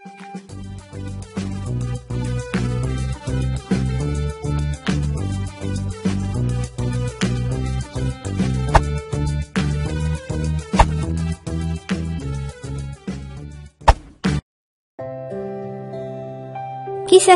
Kisah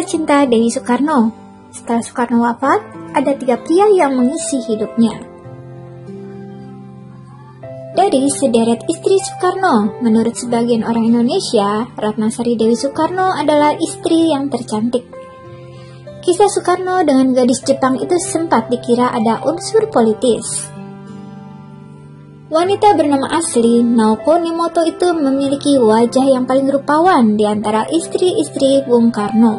cinta Dewi Soekarno. Setelah Soekarno wafat, ada 3 pria yang mengisi hidupnya. Dari sederet istri Soekarno, menurut sebagian orang Indonesia, Ratna Sari Dewi Soekarno adalah istri yang tercantik. Kisah Soekarno dengan gadis Jepang itu sempat dikira ada unsur politis. Wanita bernama asli Naoko Nemoto itu memiliki wajah yang paling rupawan di antara istri-istri Bung Karno.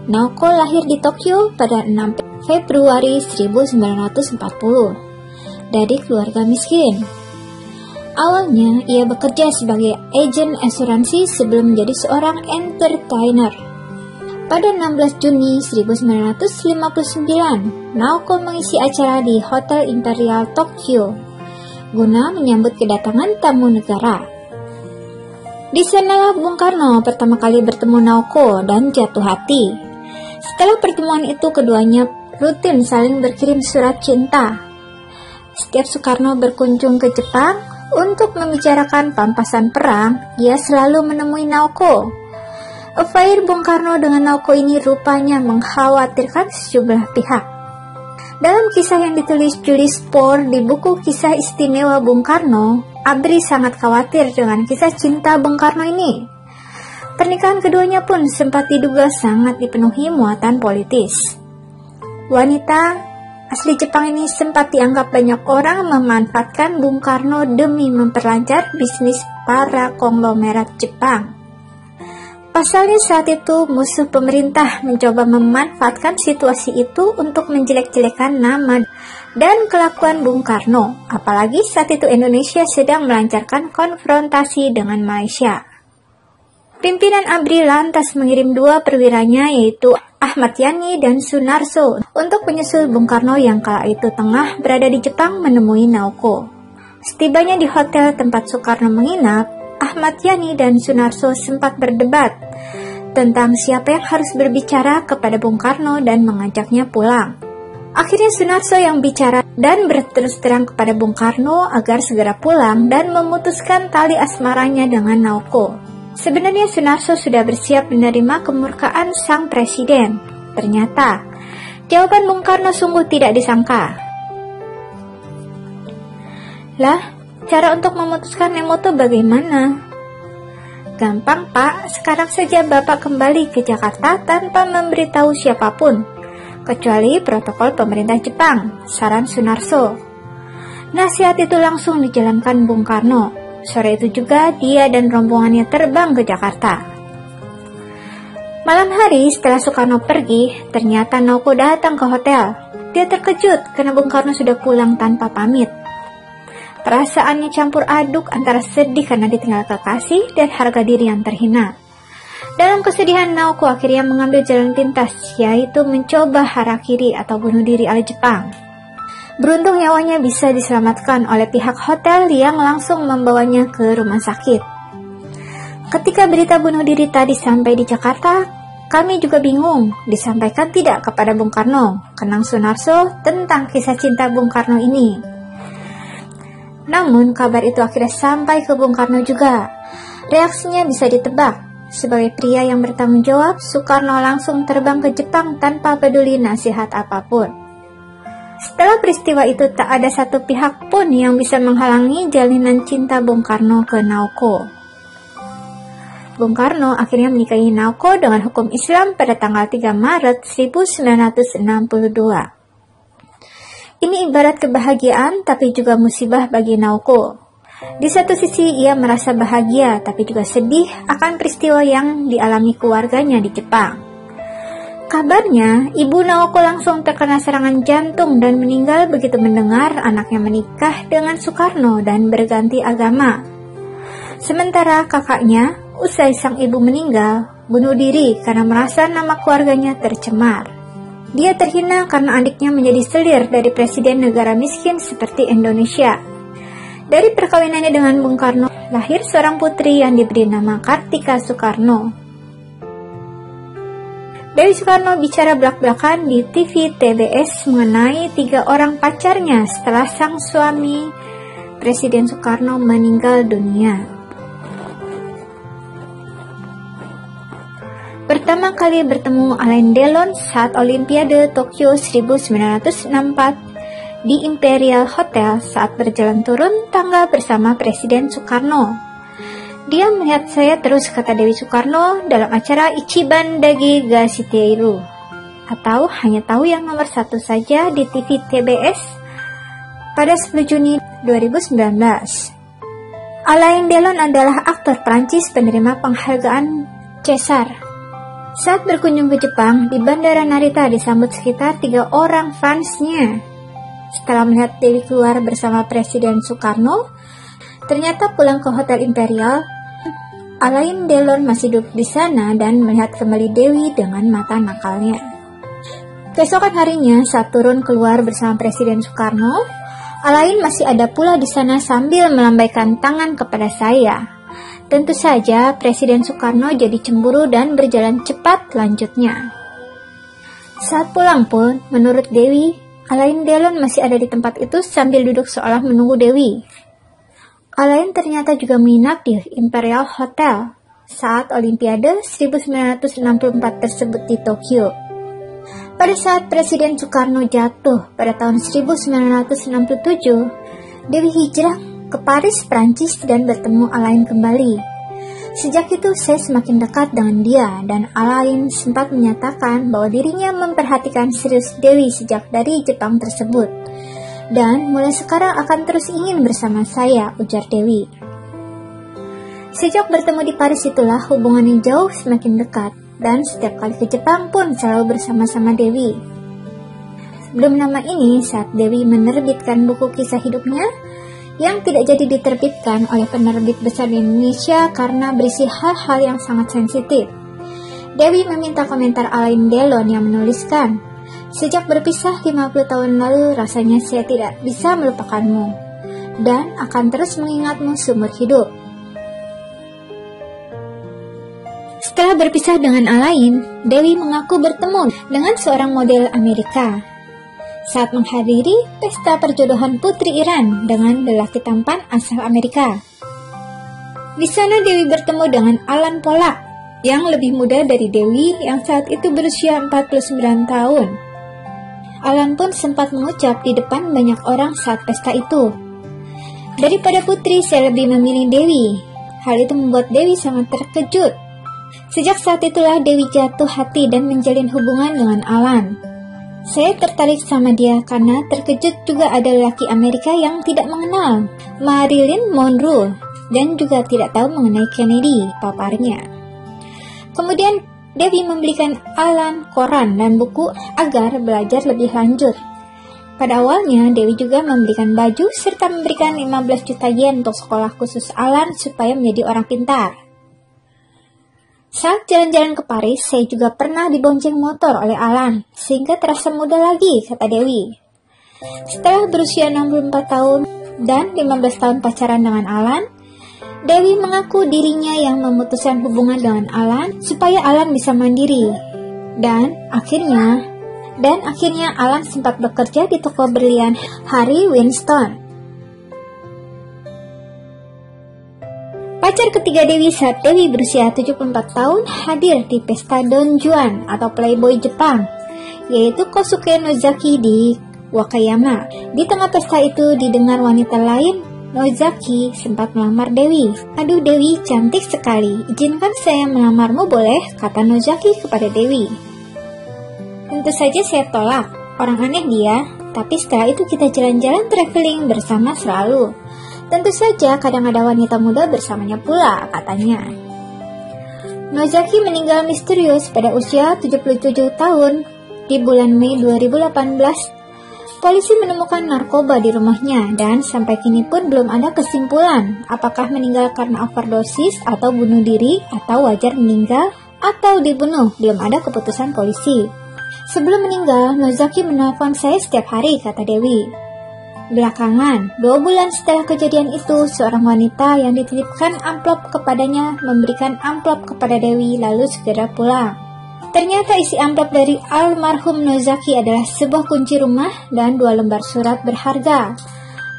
Naoko lahir di Tokyo pada 6 Februari 1940 dari keluarga miskin. Awalnya ia bekerja sebagai agen asuransi sebelum menjadi seorang entertainer. Pada 16 Juni 1959, Naoko mengisi acara di Hotel Imperial Tokyo guna menyambut kedatangan tamu negara. Di sanalah Bung Karno pertama kali bertemu Naoko dan jatuh hati. Setelah pertemuan itu keduanya rutin saling berkirim surat cinta. Setiap Soekarno berkunjung ke Jepang untuk membicarakan pampasan perang, ia selalu menemui Naoko. Affair Bung Karno dengan Naoko ini rupanya mengkhawatirkan sejumlah pihak. Dalam kisah yang ditulis Julius Spohr di buku Kisah Istimewa Bung Karno, Abri sangat khawatir dengan kisah cinta Bung Karno ini. Pernikahan keduanya pun sempat diduga sangat dipenuhi muatan politis. Wanita asli Jepang ini sempat dianggap banyak orang memanfaatkan Bung Karno demi memperlancar bisnis para konglomerat Jepang. Pasalnya saat itu musuh pemerintah mencoba memanfaatkan situasi itu untuk menjelek-jelekan nama dan kelakuan Bung Karno, apalagi saat itu Indonesia sedang melancarkan konfrontasi dengan Malaysia. Pimpinan ABRI lantas mengirim 2 perwiranya yaitu Ahmad Yani dan Sunarso untuk menyusul Bung Karno yang kala itu tengah berada di Jepang menemui Naoko. Setibanya di hotel tempat Soekarno menginap, Ahmad Yani dan Sunarso sempat berdebat tentang siapa yang harus berbicara kepada Bung Karno dan mengajaknya pulang. Akhirnya Sunarso yang bicara dan berterus terang kepada Bung Karno agar segera pulang dan memutuskan tali asmaranya dengan Naoko. Sebenarnya Sunarso sudah bersiap menerima kemurkaan sang presiden. Ternyata, jawaban Bung Karno sungguh tidak disangka. Lah, cara untuk memutuskan Nemoto bagaimana? Gampang Pak, sekarang saja Bapak kembali ke Jakarta tanpa memberitahu siapapun, kecuali protokol pemerintah Jepang, saran Sunarso. Nasihat itu langsung dijalankan Bung Karno. Sore itu juga dia dan rombongannya terbang ke Jakarta. Malam hari setelah Soekarno pergi, ternyata Naoko datang ke hotel. Dia terkejut karena Bung Karno sudah pulang tanpa pamit. Perasaannya campur aduk antara sedih karena ditinggal kekasih dan harga diri yang terhina. Dalam kesedihan, Naoko akhirnya mengambil jalan pintas, yaitu mencoba harakiri atau bunuh diri ala Jepang. Beruntung nyawanya bisa diselamatkan oleh pihak hotel yang langsung membawanya ke rumah sakit. Ketika berita bunuh diri tadi sampai di Jakarta, kami juga bingung disampaikan tidak kepada Bung Karno, kenang Sunarso tentang kisah cinta Bung Karno ini. Namun kabar itu akhirnya sampai ke Bung Karno juga. Reaksinya bisa ditebak. Sebagai pria yang bertanggung jawab, Soekarno langsung terbang ke Jepang tanpa peduli nasihat apapun. Setelah peristiwa itu tak ada satu pihak pun yang bisa menghalangi jalinan cinta Bung Karno ke Naoko. Bung Karno akhirnya menikahi Naoko dengan hukum Islam pada tanggal 3 Maret 1962. Ini ibarat kebahagiaan tapi juga musibah bagi Naoko. Di satu sisi ia merasa bahagia tapi juga sedih akan peristiwa yang dialami keluarganya di Jepang. Kabarnya, ibu Naoko langsung terkena serangan jantung dan meninggal begitu mendengar anaknya menikah dengan Soekarno dan berganti agama. Sementara kakaknya, usai sang ibu meninggal, bunuh diri karena merasa nama keluarganya tercemar. Dia terhina karena adiknya menjadi selir dari presiden negara miskin seperti Indonesia. Dari perkawinannya dengan Bung Karno, lahir seorang putri yang diberi nama Kartika Soekarno. Dewi Soekarno bicara belak-belakan di TV TBS mengenai 3 orang pacarnya setelah sang suami Presiden Soekarno meninggal dunia. Pertama kali bertemu Alain Delon saat Olimpiade Tokyo 1964 di Imperial Hotel saat berjalan turun tangga bersama Presiden Soekarno. Dia melihat saya terus, kata Dewi Soekarno dalam acara Ichiban Dagi ga Shiteiru, atau hanya tahu yang nomor 1 saja di TV TBS pada 10 Juni 2019. Alain Delon adalah aktor Prancis penerima penghargaan César. Saat berkunjung ke Jepang, di Bandara Narita disambut sekitar 3 orang fansnya. Setelah melihat Dewi keluar bersama Presiden Soekarno, ternyata pulang ke Hotel Imperial, Alain Delon masih duduk di sana dan melihat kembali Dewi dengan mata nakalnya. Keesokan harinya, saat turun keluar bersama Presiden Soekarno, Alain masih ada pula di sana sambil melambaikan tangan kepada saya. Tentu saja Presiden Soekarno jadi cemburu dan berjalan cepat lanjutnya. Saat pulang pun, menurut Dewi, Alain Delon masih ada di tempat itu sambil duduk seolah menunggu Dewi. Alain ternyata juga menginap di Imperial Hotel saat Olimpiade 1964 tersebut di Tokyo. Pada saat Presiden Soekarno jatuh pada tahun 1967, Dewi hijrah ke Paris, Prancis dan bertemu Alain kembali. Sejak itu saya semakin dekat dengan dia dan Alain sempat menyatakan bahwa dirinya memperhatikan serius Dewi sejak dari Jepang tersebut. Dan mulai sekarang akan terus ingin bersama saya, ujar Dewi. Sejak bertemu di Paris itulah hubungannya jauh semakin dekat dan setiap kali ke Jepang pun selalu bersama-sama Dewi. Sebelum nama ini, saat Dewi menerbitkan buku kisah hidupnya, yang tidak jadi diterbitkan oleh penerbit besar di Indonesia karena berisi hal-hal yang sangat sensitif. Dewi meminta komentar Alain Delon yang menuliskan, "Sejak berpisah 50 tahun lalu, rasanya saya tidak bisa melupakanmu, dan akan terus mengingatmu seumur hidup." Setelah berpisah dengan Alain, Dewi mengaku bertemu dengan seorang model Amerika saat menghadiri pesta perjodohan putri Iran dengan lelaki tampan asal Amerika. Di sana Dewi bertemu dengan Alan Polak yang lebih muda dari Dewi yang saat itu berusia 49 tahun. Alan pun sempat mengucap di depan banyak orang saat pesta itu, "Daripada putri, saya lebih memilih Dewi." Hal itu membuat Dewi sangat terkejut. Sejak saat itulah Dewi jatuh hati dan menjalin hubungan dengan Alan. Saya tertarik sama dia karena terkejut juga ada lelaki Amerika yang tidak mengenal Marilyn Monroe dan juga tidak tahu mengenai Kennedy, paparnya. Kemudian Dewi membelikan Alan koran dan buku agar belajar lebih lanjut. Pada awalnya Dewi juga membelikan baju serta memberikan 15 juta yen untuk sekolah khusus Alan supaya menjadi orang pintar. Saat jalan-jalan ke Paris, saya juga pernah dibonceng motor oleh Alan, sehingga terasa muda lagi, kata Dewi. Setelah berusia 64 tahun dan 15 tahun pacaran dengan Alan, Dewi mengaku dirinya yang memutuskan hubungan dengan Alan supaya Alan bisa mandiri. Dan akhirnya Alan sempat bekerja di toko berlian Harry Winston. Pacar ketiga Dewi saat Dewi berusia 74 tahun hadir di pesta Don Juan atau Playboy Jepang, yaitu Kosuke Nozaki di Wakayama. Di tengah pesta itu didengar wanita lain, Nozaki sempat melamar Dewi. "Aduh Dewi, cantik sekali. Izinkan saya melamarmu boleh?" kata Nozaki kepada Dewi. Tentu saja saya tolak. Orang aneh dia. Tapi setelah itu kita jalan-jalan traveling bersama selalu. Tentu saja kadang ada wanita muda bersamanya pula, katanya. Nozaki meninggal misterius pada usia 77 tahun. Di bulan Mei 2018, polisi menemukan narkoba di rumahnya dan sampai kini pun belum ada kesimpulan apakah meninggal karena overdosis atau bunuh diri atau wajar meninggal atau dibunuh. Belum ada keputusan polisi. Sebelum meninggal, Nozaki menelpon saya setiap hari, kata Dewi. Belakangan, 2 bulan setelah kejadian itu, seorang wanita yang dititipkan amplop kepadanya memberikan amplop kepada Dewi lalu segera pulang. Ternyata isi amplop dari almarhum Nozaki adalah sebuah kunci rumah dan 2 lembar surat berharga.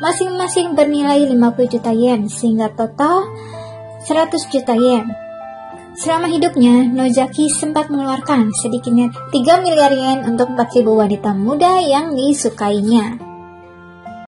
Masing-masing bernilai 50 juta yen sehingga total 100 juta yen. Selama hidupnya, Nozaki sempat mengeluarkan sedikitnya 3 miliar yen untuk 4.000 wanita muda yang disukainya.